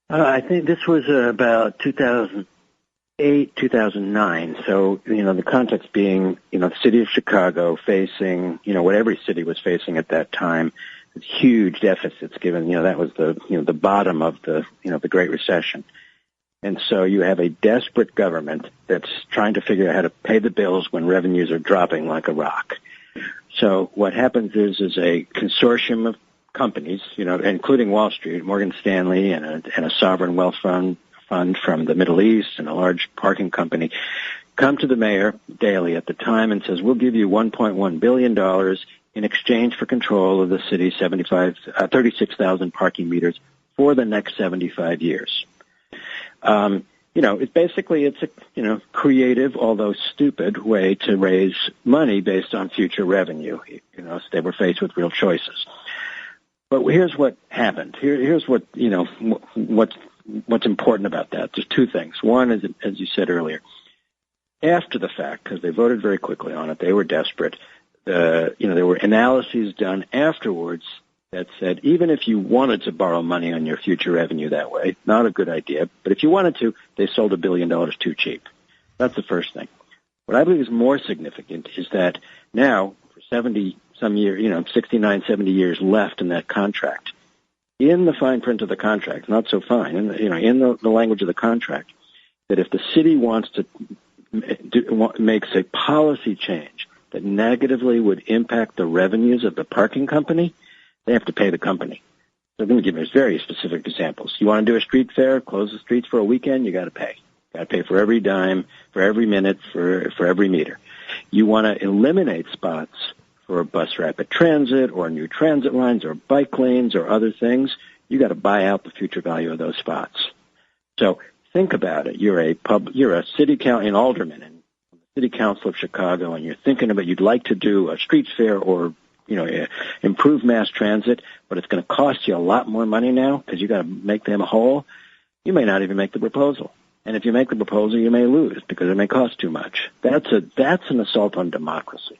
I think this was about 2008, 2009. So, the context being, the city of Chicago facing, what every city was facing at that time, huge deficits given, that was the bottom of the Great Recession. And so you have a desperate government that's trying to figure out how to pay the bills when revenues are dropping like a rock. So what happens is a consortium of companies, including Wall Street, Morgan Stanley, and a sovereign wealth fund from the Middle East, and a large parking company, come to the mayor, Daley at the time, and says, we'll give you $1.1 billion in exchange for control of the city's 36,000 parking meters for the next 75 years. It's a creative, although stupid, way to raise money based on future revenue. So they were faced with real choices. But here's what happened. Here's what, what's important about that. There's two things. One is, as you said earlier, after the fact, because they voted very quickly on it, they were desperate. There were analyses done afterwards that said, even if you wanted to borrow money on your future revenue that way, not a good idea, but if you wanted to, they sold $1 billion too cheap. That's the first thing. What I believe is more significant is that now, for 70-some years, 69, 70 years left in that contract, in the fine print of the contract, not so fine, in the language of the contract, that if the city wants to makes a policy change that negatively would impact the revenues of the parking company, they have to pay the company. So let me give you very specific examples. You want to do a street fair, close the streets for a weekend, you got to pay. You got to pay for every dime, for every minute, for every meter. You want to eliminate spots for bus rapid transit or new transit lines or bike lanes or other things, you got to buy out the future value of those spots. So think about it. You're a city council, an alderman in the city council of Chicago, and you're thinking about you'd like to do a street fair or improve mass transit, but it's going to cost you a lot more money now because you got to make them whole. You may not even make the proposal, and if you make the proposal, you may lose because it may cost too much. That's an assault on democracy.